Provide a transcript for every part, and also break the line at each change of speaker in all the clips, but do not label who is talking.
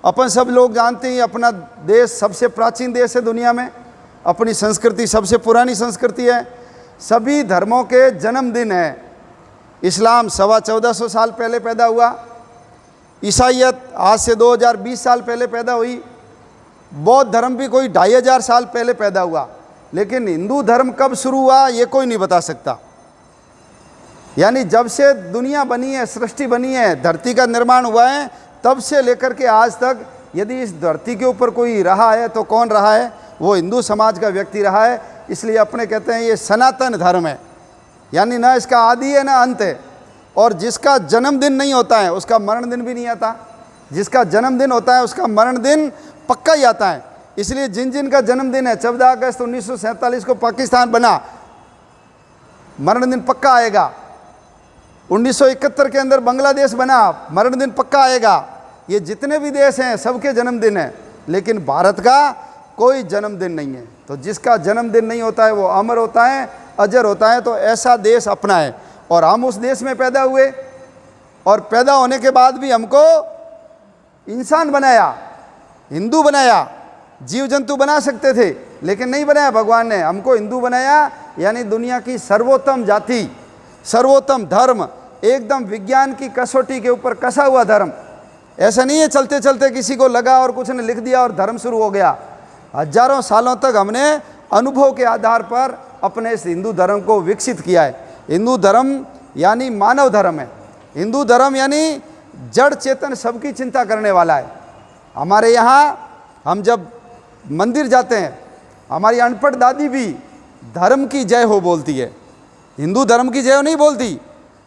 अपन सब लोग जानते हैं अपना देश सबसे प्राचीन देश है दुनिया में, अपनी संस्कृति सबसे पुरानी संस्कृति है, सभी धर्मों के जन्मदिन है। इस्लाम 1450 साल पहले पैदा हुआ, ईसाईयत आज से 2020 साल पहले पैदा हुई, बौद्ध धर्म भी कोई 2500 साल पहले पैदा हुआ, लेकिन हिंदू धर्म कब शुरू हुआ ये कोई नहीं बता सकता। यानी जब से दुनिया बनी है, सृष्टि बनी है, धरती का निर्माण हुआ है, तब से लेकर के आज तक यदि इस धरती के ऊपर कोई रहा है तो कौन रहा है? वो हिंदू समाज का व्यक्ति रहा है। इसलिए अपने कहते हैं ये सनातन धर्म है, यानी ना इसका आदि है ना अंत है। और जिसका जन्मदिन नहीं होता है उसका मरण दिन भी नहीं आता, जिसका जन्मदिन होता है उसका मरण दिन पक्का ही आता है। इसलिए जिन जिन का जन्मदिन है 14 अगस्त 1947 को पाकिस्तान बना, मरण दिन पक्का आएगा। 1971 के अंदर बांग्लादेश बना, मरण दिन पक्का आएगा। ये जितने भी देश हैं सबके जन्मदिन है, लेकिन भारत का कोई जन्मदिन नहीं है। तो जिसका जन्मदिन नहीं होता है वो अमर होता है, अजर होता है। तो ऐसा देश अपना है और हम उस देश में पैदा हुए, और पैदा होने के बाद भी हमको इंसान बनाया, हिंदू बनाया। जीव जंतु बना सकते थे लेकिन नहीं बनाया भगवान ने, हमको हिंदू बनाया। यानी दुनिया की सर्वोत्तम जाति, सर्वोत्तम धर्म, एकदम विज्ञान की कसौटी के ऊपर कसा हुआ धर्म। ऐसा नहीं है चलते चलते किसी को लगा और कुछ ने लिख दिया और धर्म शुरू हो गया। हजारों सालों तक हमने अनुभव के आधार पर अपने इस हिंदू धर्म को विकसित किया है। हिंदू धर्म यानी मानव धर्म है। हिंदू धर्म यानी जड़ चेतन सबकी चिंता करने वाला है। हमारे यहाँ हम जब मंदिर जाते हैं, हमारी अनपढ़ दादी भी धर्म की जय हो बोलती है, हिंदू धर्म की जय नहीं बोलती।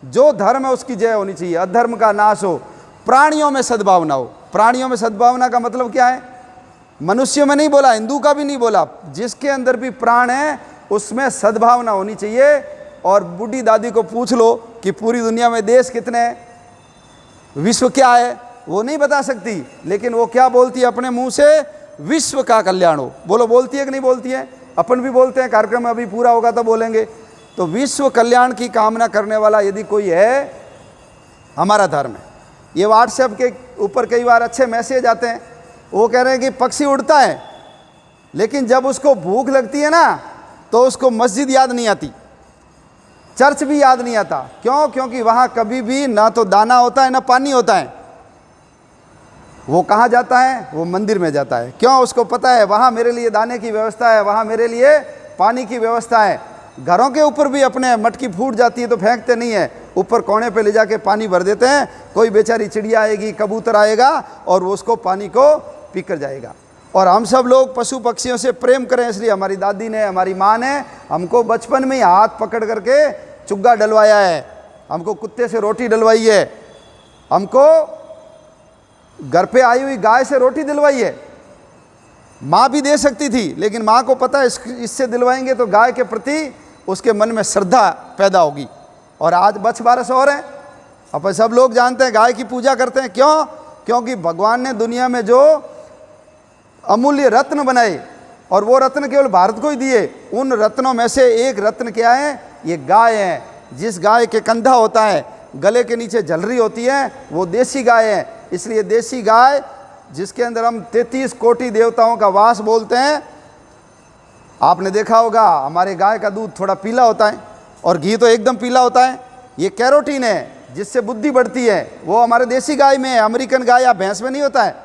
जो धर्म है उसकी जय होनी चाहिए, अधर्म का नाश हो, प्राणियों में सद्भावना हो। प्राणियों में सद्भावना का मतलब क्या है? मनुष्यों में नहीं बोला, हिंदू का भी नहीं बोला, जिसके अंदर भी प्राण है उसमें सद्भावना होनी चाहिए। और बूढ़ी दादी को पूछ लो कि पूरी दुनिया में देश कितने हैं, विश्व क्या है, वो नहीं बता सकती, लेकिन वो क्या बोलती है अपने मुंह से? विश्व का कल्याण हो। बोलो, बोलती है कि नहीं बोलती है? अपन भी बोलते हैं, कार्यक्रम अभी पूरा होगा तो बोलेंगे। तो विश्व कल्याण की कामना करने वाला यदि कोई है, हमारा धर्म है। ये व्हाट्सएप के ऊपर कई बार अच्छे मैसेज आते हैं, वो कह रहे हैं कि पक्षी उड़ता है, लेकिन जब उसको भूख लगती है ना तो उसको मस्जिद याद नहीं आती, चर्च भी याद नहीं आता। क्यों? क्योंकि वहाँ कभी भी ना तो दाना होता है ना पानी होता है। वो कहाँ जाता है? वो मंदिर में जाता है। क्यों? उसको पता है वहाँ मेरे लिए दाने की व्यवस्था है, वहाँ मेरे लिए पानी की व्यवस्था है। घरों के ऊपर भी अपने मटकी फूट जाती है तो फेंकते नहीं है, ऊपर कोने पे ले जाके पानी भर देते हैं। कोई बेचारी चिड़िया आएगी, कबूतर आएगा और वो उसको पानी को पीकर जाएगा। और हम सब लोग पशु पक्षियों से प्रेम करें, इसलिए हमारी दादी ने, हमारी माँ ने हमको बचपन में ही हाथ पकड़ करके चुग्गा डलवाया है, हमको कुत्ते से रोटी डलवाई है, हमको घर पे आई हुई गाय से रोटी दिलवाई है। माँ भी दे सकती थी, लेकिन माँ को पता है इससे दिलवाएंगे तो गाय के प्रति उसके मन में श्रद्धा पैदा होगी। और आज बछ बारस और हैं, अपन सब लोग जानते हैं गाय की पूजा करते हैं। क्यों? क्योंकि भगवान ने दुनिया में जो अमूल्य रत्न बनाए, और वो रत्न केवल भारत को ही दिए, उन रत्नों में से एक रत्न क्या है? ये गाय है। जिस गाय के कंधा होता है, गले के नीचे झलरी होती है, वो देसी गाय है। इसलिए देसी गाय, जिसके अंदर हम 33 कोटि देवताओं का वास बोलते हैं। आपने देखा होगा हमारे गाय का दूध थोड़ा पीला होता है और घी तो एकदम पीला होता है। ये कैरोटीन है जिससे बुद्धि बढ़ती है, वो हमारे देसी गाय में है, अमेरिकन गाय या भैंस में नहीं होता है।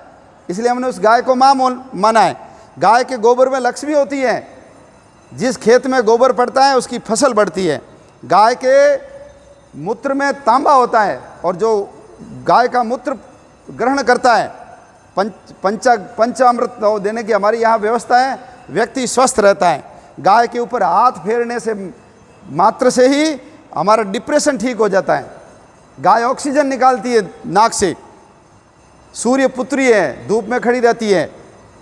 इसलिए हमने उस गाय को माँ माना है। गाय के गोबर में लक्ष्मी होती है, जिस खेत में गोबर पड़ता है उसकी फसल बढ़ती है। गाय के मूत्र में तांबा होता है, और जो गाय का मूत्र ग्रहण करता है, पंचामृत देने की हमारी यहाँ व्यवस्था है, व्यक्ति स्वस्थ रहता है। गाय के ऊपर हाथ फेरने से मात्र से ही हमारा डिप्रेशन ठीक हो जाता है। गाय ऑक्सीजन निकालती है नाक से, सूर्य पुत्री है, धूप में खड़ी रहती है।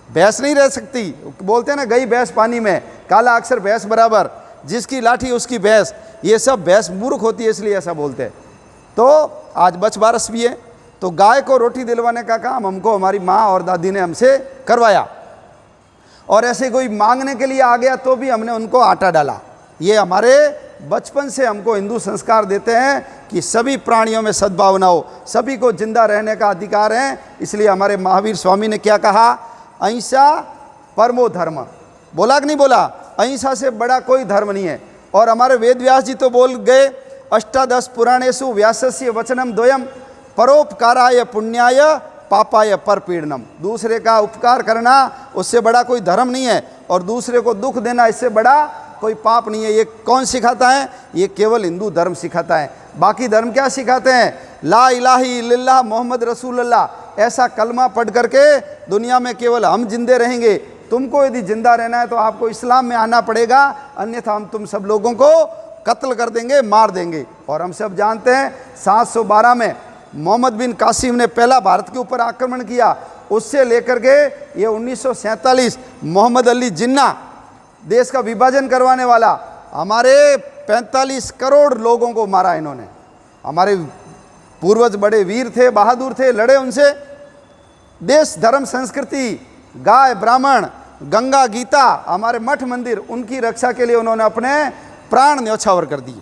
भैंस नहीं रह सकती, बोलते हैं ना गई भैंस पानी में, काला अक्षर भैंस बराबर, जिसकी लाठी उसकी भैंस। ये सब भैंस मूर्ख होती है, इसलिए ऐसा बोलते हैं। तो आज बछ बारस भी है, तो गाय को रोटी दिलवाने का काम हमको हमारी माँ और दादी ने हमसे करवाया। और ऐसे कोई मांगने के लिए आ गया तो भी हमने उनको आटा डाला। ये हमारे बचपन से हमको हिंदू संस्कार देते हैं कि सभी प्राणियों में सद्भावना हो, सभी को जिंदा रहने का अधिकार है। इसलिए हमारे महावीर स्वामी ने क्या कहा, अहिंसा परमो धर्म, बोला कि नहीं बोला, अहिंसा से बड़ा कोई धर्म नहीं है। और हमारे वेद व्यास जी तो बोल गए, अष्टादश पुराणेषु व्यासस्य वचनम द्वयम परोपकाराय पुण्याय पापाय परपीड़नम, दूसरे का उपकार करना उससे बड़ा कोई धर्म नहीं है, और दूसरे को दुख देना इससे बड़ा कोई पाप नहीं है। ये कौन सिखाता है, ये केवल हिंदू धर्म सिखाता है। बाकी धर्म क्या सिखाते हैं, ला इलाहा इल्लल्लाह मोहम्मद रसूलुल्लाह, ऐसा कलमा पढ़ करके दुनिया में केवल हम जिंदे रहेंगे। तुमको यदि जिंदा रहना है तो आपको इस्लाम में आना पड़ेगा, अन्यथा हम तुम सब लोगों को कत्ल कर देंगे, मार देंगे। और हम सब जानते हैं 712 में मोहम्मद बिन कासिम ने पहला भारत के ऊपर आक्रमण किया, उससे लेकर के ये 1947 मोहम्मद अली जिन्ना देश का विभाजन करवाने वाला, हमारे 45 करोड़ लोगों को मारा इन्होंने। हमारे पूर्वज बड़े वीर थे, बहादुर थे, लड़े उनसे। देश धर्म संस्कृति, गाय ब्राह्मण, गंगा गीता, हमारे मठ मंदिर, उनकी रक्षा के लिए उन्होंने अपने प्राण न्यौछावर कर दिए।